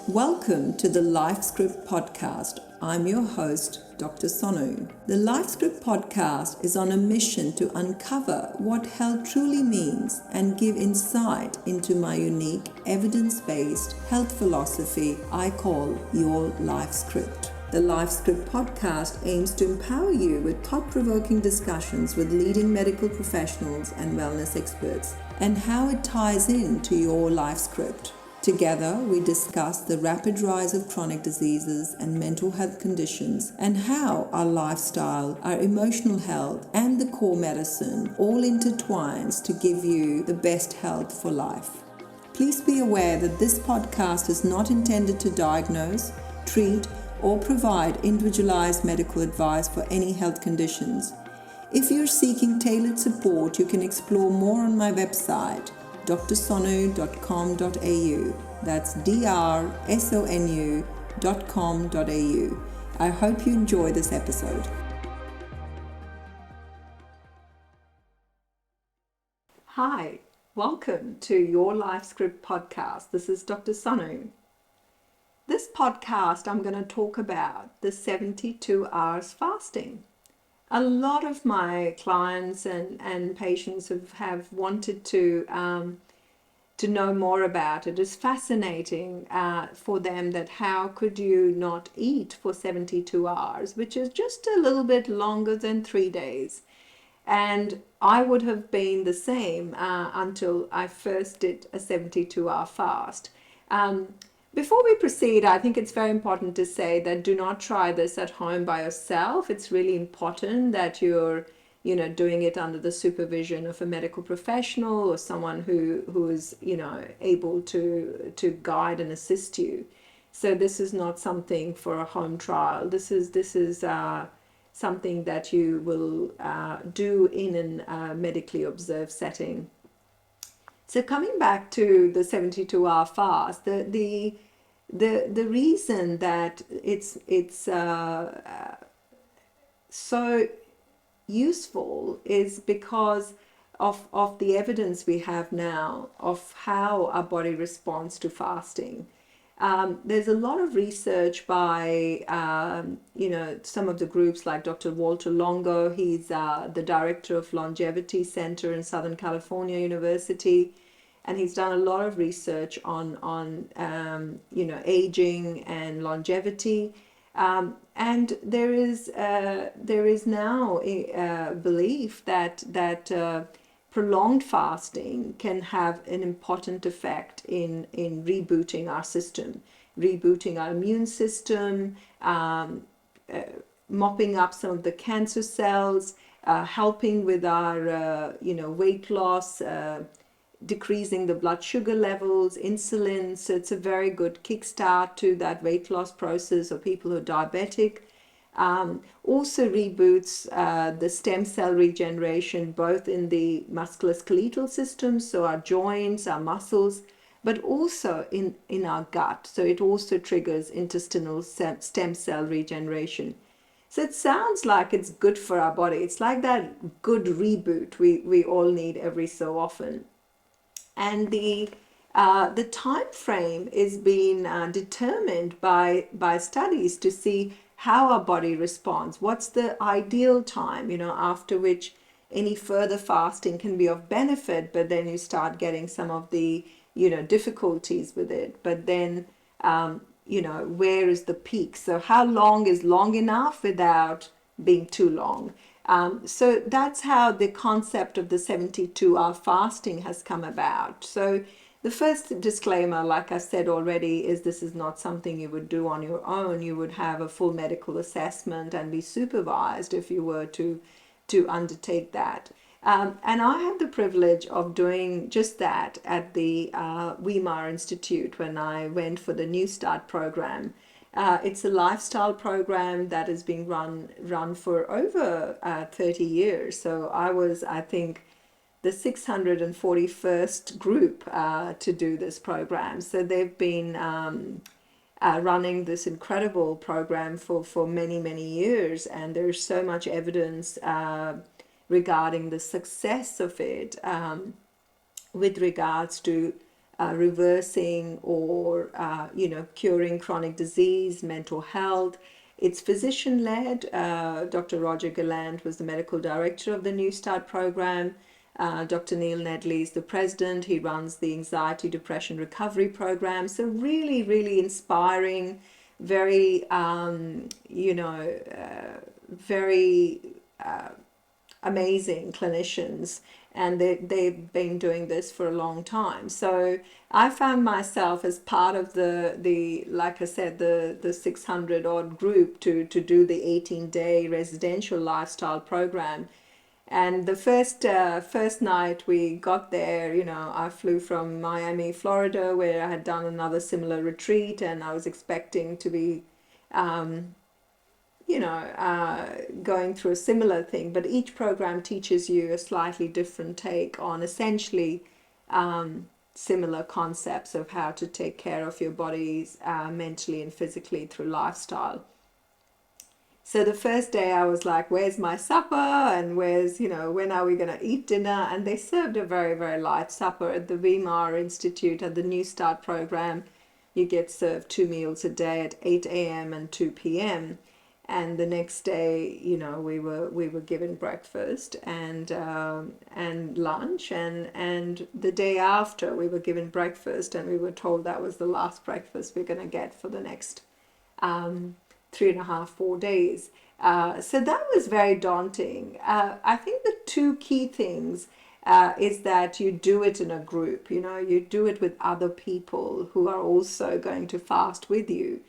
Welcome to the Lifescript Podcast. I'm your host, Dr. Sonu. The Lifescript Podcast is on a mission to uncover what health truly means and give insight into my unique, evidence-based health philosophy I call Your Lifescript. The Lifescript Podcast aims to empower you with thought-provoking discussions with leading medical professionals and wellness experts and how it ties into your life script. Together, we discuss the rapid rise of chronic diseases and mental health conditions and how our lifestyle, our emotional health, and the core medicine all intertwines to give you the best health for life. Please be aware that this podcast is not intended to diagnose, treat, or provide individualized medical advice for any health conditions. If you're seeking tailored support, you can explore more on my website, drsonu.com.au. That's drsonu.com.au. I hope you enjoy this episode. Hi, welcome to Your Lifescript Podcast. This is Dr. Sonu. This podcast, I'm going to talk about the 72 hours fasting. A lot of my clients and patients have wanted to know more about it. It's fascinating for them that how could you not eat for 72 hours, which is just a little bit longer than 3 days. And I would have been the same until I first did a 72-hour fast. Before we proceed, I think it's very important to say that do not try this at home by yourself. It's really important that you're, doing it under the supervision of a medical professional or someone who is, able to guide and assist you. So this is not something for a home trial. This is something that you will do in a medically observed setting. So coming back to the 72-hour fast, the reason that it's so useful is because of the evidence we have now of how our body responds to fasting. There's a lot of research by, some of the groups like Dr. Walter Longo. He's the director of Longevity Center in Southern California University. And he's done a lot of research on aging and longevity. And there is now a belief that prolonged fasting can have an important effect in rebooting our system, rebooting our immune system, mopping up some of the cancer cells, helping with our weight loss, decreasing the blood sugar levels, insulin. So it's a very good kickstart to that weight loss process of people who are diabetic. Also reboots the stem cell regeneration, both in the musculoskeletal system, so our joints, our muscles, but also in our gut. So it also triggers intestinal stem cell regeneration. So it sounds like it's good for our body. It's like that good reboot we all need every so often. And the time frame is being determined by studies to see how our body responds. What's the ideal time, after which any further fasting can be of benefit, but then you start getting some of the, difficulties with it. But then, where is the peak? So how long is long enough without being too long? So that's how the concept of the 72-hour fasting has come about. So the first disclaimer, like I said already, is this is not something you would do on your own. You would have a full medical assessment and be supervised if you were to undertake that. And I had the privilege of doing just that at the Weimar Institute when I went for the New Start program. It's a lifestyle program that is being run for over 30 years. So I was, I think, the 641st group to do this program. So they've been running this incredible program for many, many years. And there's so much evidence regarding the success of it with regards to reversing or, curing chronic disease, mental health. It's physician-led. Dr. Roger Gallant was the medical director of the New Start program. Dr. Neil Nedley is the president. He runs the Anxiety Depression Recovery Program. So really, really inspiring, very, very amazing clinicians, and they've been doing this for a long time. So I found myself as part of the like I said, the 600 odd group to do the 18-day residential lifestyle program. And the first night we got there, I flew from Miami, Florida, where I had done another similar retreat, and I was expecting to be going through a similar thing, but each program teaches you a slightly different take on essentially similar concepts of how to take care of your bodies mentally and physically through lifestyle. So the first day I was like, where's my supper? And when are we going to eat dinner? And they served a very, very light supper at the Weimar Institute at the New Start program. You get served 2 meals a day at 8 a.m. and 2 p.m. And the next day, we were given breakfast and lunch, and the day after we were given breakfast, and we were told that was the last breakfast we're going to get for the next 3.5, 4 days. So that was very daunting. I think the two key things is that you do it in a group. You do it with other people who are also going to fast with you.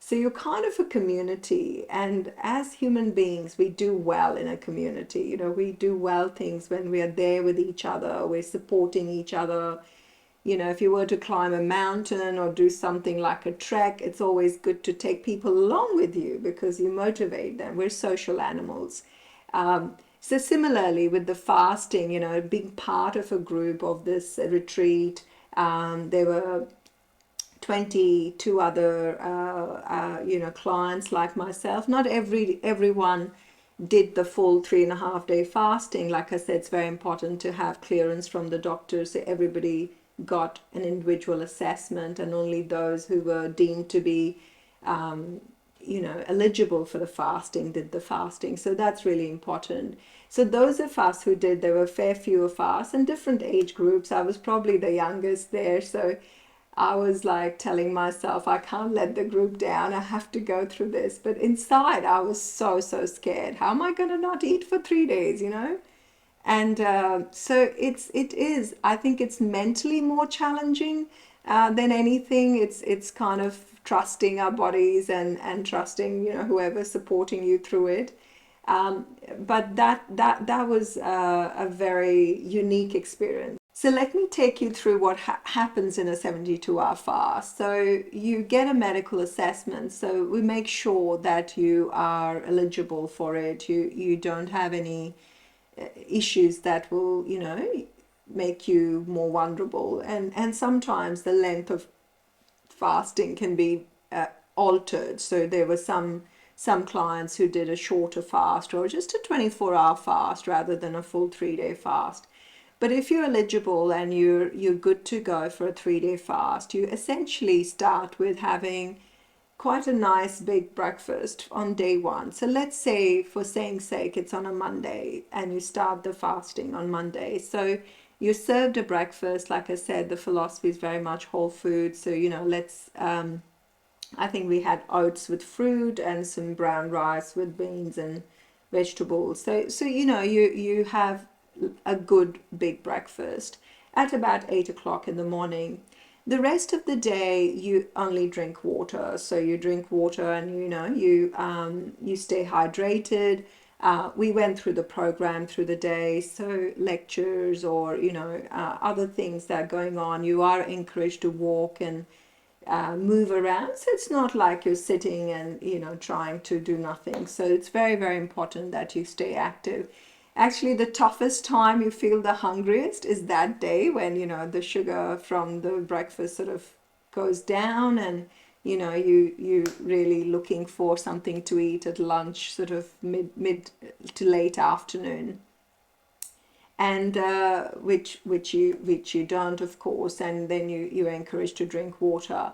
So you're kind of a community, and as human beings, we do well in a community. We do well things when we are there with each other, we're supporting each other. If you were to climb a mountain or do something like a trek, it's always good to take people along with you because you motivate them. We're social animals. So similarly with the fasting, being part of a group of this retreat, there were 22 other clients like myself. Not everyone did the full 3.5-day fasting. Like I said, it's very important to have clearance from the doctor, so everybody got an individual assessment, and only those who were deemed to be eligible for the fasting did the fasting. So that's really important. So those of us who did, there were a fair few of us in different age groups. I was probably the youngest there, so I was like telling myself, I can't let the group down. I have to go through this. But inside, I was so scared. How am I going to not eat for 3 days, And so it is. I think it's mentally more challenging than anything. It's kind of trusting our bodies and trusting whoever's supporting you through it. But that was a very unique experience. So let me take you through what happens in a 72-hour fast. So you get a medical assessment. So we make sure that you are eligible for it. You don't have any issues that will, make you more vulnerable. And sometimes the length of fasting can be altered. So there were some clients who did a shorter fast or just a 24-hour fast rather than a full 3-day fast. But if you're eligible and you're good to go for a 3-day fast, you essentially start with having quite a nice big breakfast on day one. So let's say, for saying sake, it's on a Monday and you start the fasting on Monday. So you're served a breakfast. Like I said, the philosophy is very much whole food. So, I think we had oats with fruit and some brown rice with beans and vegetables. So you have a good big breakfast at about 8 o'clock in the morning. The rest of the day you only drink water. So you drink water and you stay hydrated. We went through the program through the day, so lectures or other things that are going on. You are encouraged to walk and move around. So it's not like you're sitting and trying to do nothing. So it's very, very important that you stay active. Actually, the toughest time you feel the hungriest is that day when the sugar from the breakfast sort of goes down, and you really looking for something to eat at lunch, sort of mid to late afternoon. and which you don't, of course, and then you're encouraged to drink water.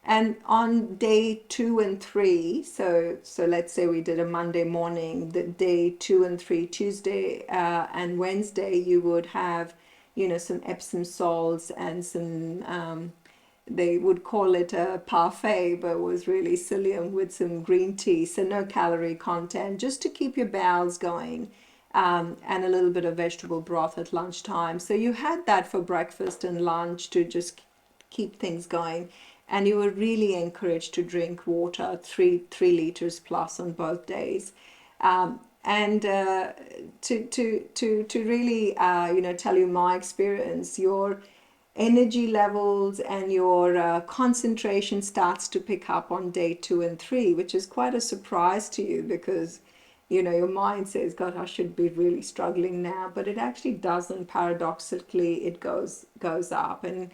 And on day 2 and 3, so let's say we did a Monday morning, the day 2 and 3, Tuesday and Wednesday, you would have, some Epsom salts and some, they would call it a parfait, but it was really psyllium with some green tea, so no calorie content, just to keep your bowels going. And a little bit of vegetable broth at lunchtime. So you had that for breakfast and lunch to just keep things going. And you were really encouraged to drink water, three liters plus on both days. And to really tell you my experience, your energy levels and your concentration starts to pick up on day 2 and 3, which is quite a surprise to you, because your mind says, God, I should be really struggling now, but it actually doesn't. Paradoxically, it goes up, and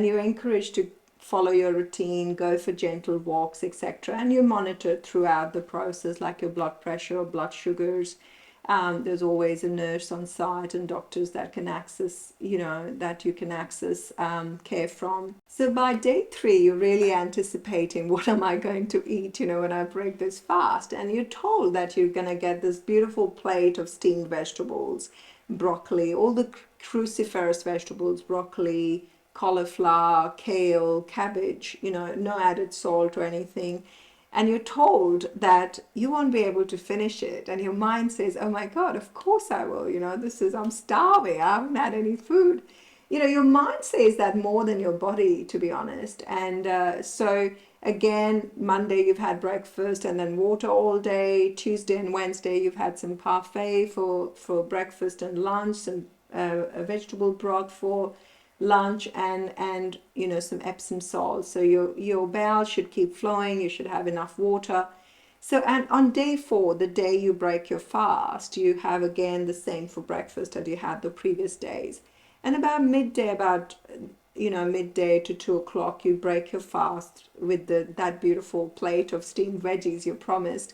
you're encouraged to follow your routine, go for gentle walks, etc. And you're monitored throughout the process, like your blood pressure or blood sugars. There's always a nurse on site and doctors that can access, that you can access care from. So by day 3, you're really anticipating, what am I going to eat, when I break this fast? And you're told that you're going to get this beautiful plate of steamed vegetables, broccoli, all the cruciferous vegetables, broccoli, cauliflower, kale, cabbage, no added salt or anything. And you're told that you won't be able to finish it, and your mind says, oh my God, of course I will, I'm starving, I haven't had any food. Your mind says that more than your body, to be honest. And so again, Monday you've had breakfast and then water all day. Tuesday and Wednesday you've had some parfait for breakfast and lunch, some a vegetable broth for lunch, and some Epsom salts, so your bowel should keep flowing, you should have enough water. So, and on day 4, the day you break your fast, you have again the same for breakfast as you had the previous days. And about midday to 2 o'clock, you break your fast with that beautiful plate of steamed veggies you promised.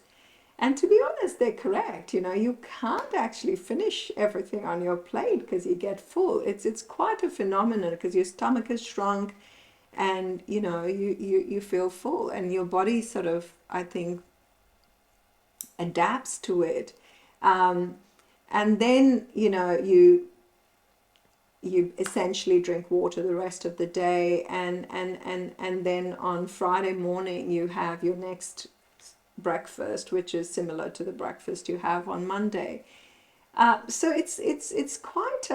And to be honest, they're correct. You can't actually finish everything on your plate because you get full. It's quite a phenomenon, because your stomach has shrunk, and you feel full, and your body sort of, I think, adapts to it. And then you essentially drink water the rest of the day, and then on Friday morning you have your next breakfast, which is similar to the breakfast you have on Monday. So it's quite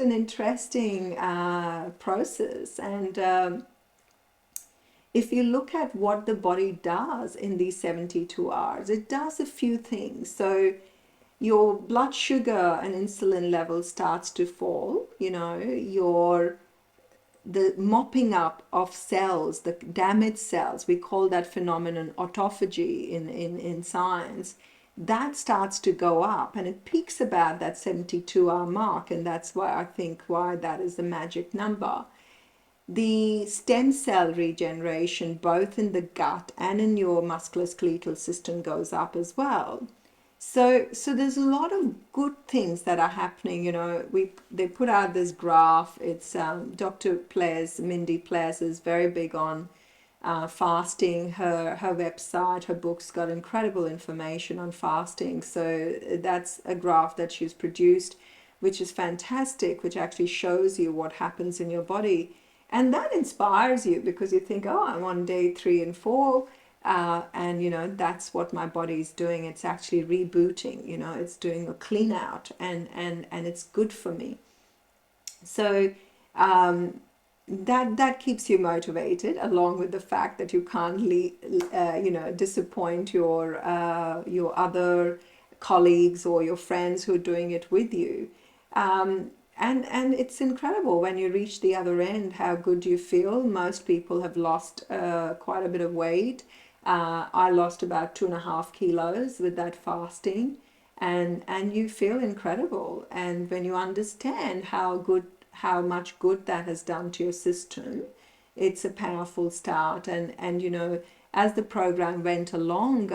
an interesting process. And if you look at what the body does in these 72 hours, it does a few things. So your blood sugar and insulin level starts to fall. The mopping up of cells, the damaged cells, we call that phenomenon autophagy in science, that starts to go up, and it peaks about that 72-hour mark, and that's why that is the magic number. The stem cell regeneration, both in the gut and in your musculoskeletal system, goes up as well. So there's a lot of good things that are happening. They put out this graph. It's Dr. Mindy Plez is very big on fasting. Her website, her book's got incredible information on fasting. So that's a graph that she's produced, which is fantastic, which actually shows you what happens in your body. And that inspires you, because you think, oh, I'm on day 3 and 4. And that's what my body is doing. It's actually rebooting. It's doing a clean out, and it's good for me. So that keeps you motivated, along with the fact that you can't disappoint your other colleagues or your friends who are doing it with you. And it's incredible when you reach the other end how good you feel. Most people have lost quite a bit of weight. I lost about 2.5 kilos with that fasting, and you feel incredible. And when you understand how much good that has done to your system, it's a powerful start. And as the program went along,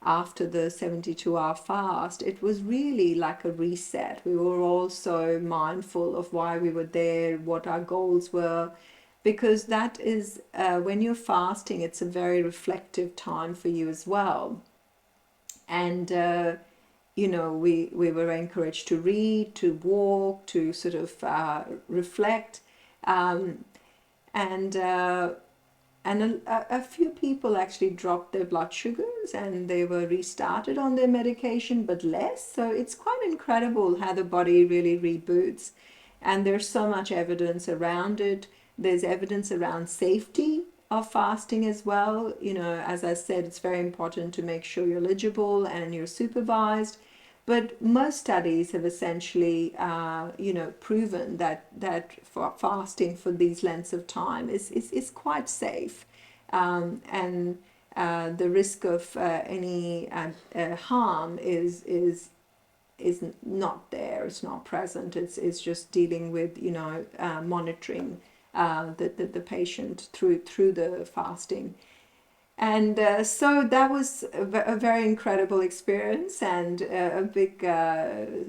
after the 72-hour fast, it was really like a reset. We were all so mindful of why we were there, what our goals were, because that is, when you're fasting, it's a very reflective time for you as well. And we were encouraged to read, to walk, to sort of reflect, um, and a few people actually dropped their blood sugars and they were restarted on their medication, but less. So it's quite incredible how the body really reboots. And there's so much evidence around it. There's evidence around safety of fasting as well. As I said, it's very important to make sure you're eligible and you're supervised. But most studies have essentially, proven that for fasting for these lengths of time is quite safe, and the risk of any harm is not there. It's not present. It's just dealing with monitoring the patient through the fasting. And so that was a very incredible experience, and a big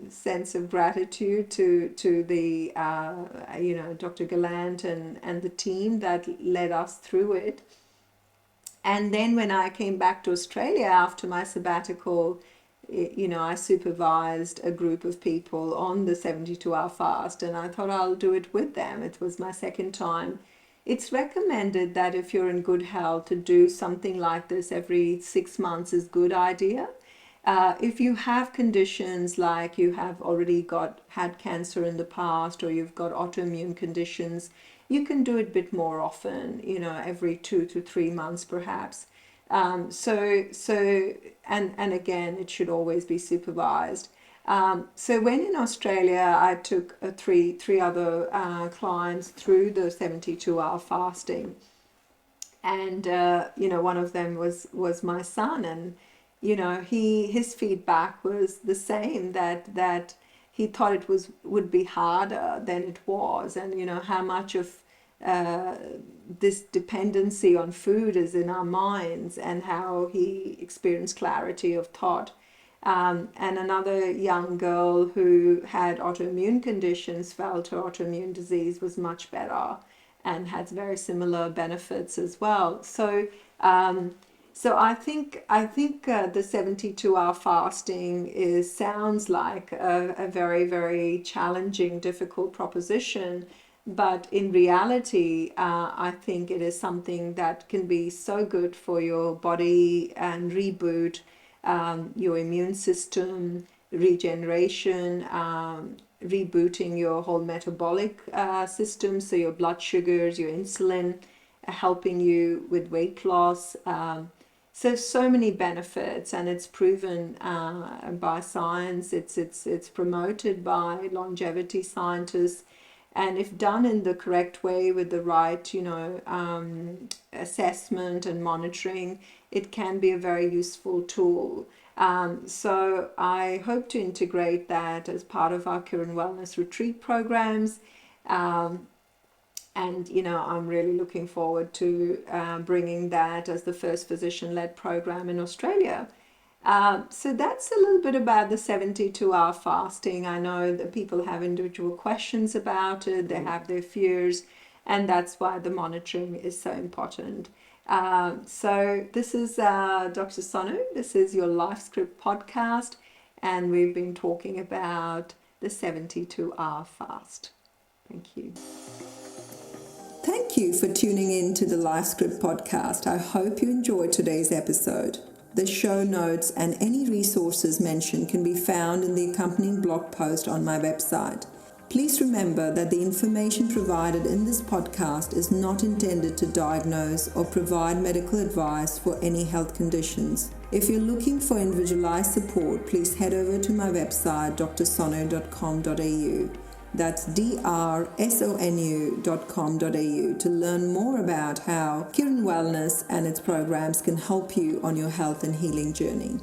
sense of gratitude to the Dr. Gallant and the team that led us through it. And then when I came back to Australia after my sabbatical, I supervised a group of people on the 72-hour fast, and I thought I'll do it with them. It was my second time. It's recommended that if you're in good health, to do something like this every 6 months is a good idea. If you have conditions like you have already had cancer in the past, or you've got autoimmune conditions, you can do it a bit more often, every 2 to 3 months perhaps. And again, it should always be supervised. So when in Australia, I took three other clients through the 72-hour fasting, and one of them was my son, and his feedback was the same, that he thought it would be harder than it was, and how much of this dependency on food is in our minds, and how he experienced clarity of thought. And another young girl who had autoimmune conditions felt her autoimmune disease was much better and had very similar benefits as well. So I think the 72-hour fasting sounds like a very, very challenging, difficult proposition. But in reality, I think it is something that can be so good for your body and reboot your immune system, regeneration, rebooting your whole metabolic system, so your blood sugars, your insulin, helping you with weight loss. So many benefits, and it's proven by science. It's promoted by longevity scientists. And if done in the correct way with the right, assessment and monitoring, it can be a very useful tool. So I hope to integrate that as part of our Kirin Wellness Retreat programs. And, I'm really looking forward to bringing that as the first physician-led program in Australia. So that's a little bit about the 72-hour fasting. I know that people have individual questions about it, they have their fears, and that's why the monitoring is so important. So this is Dr. Sonu. This is your Lifescript podcast, and we've been talking about the 72-hour fast. Thank you. Thank you for tuning in to the Lifescript podcast. I hope you enjoyed today's episode. The show notes and any resources mentioned can be found in the accompanying blog post on my website. Please remember that the information provided in this podcast is not intended to diagnose or provide medical advice for any health conditions. If you're looking for individualized support, please head over to my website, drsonu.com.au. That's drsonu.com.au to learn more about how Kirin Wellness and its programs can help you on your health and healing journey.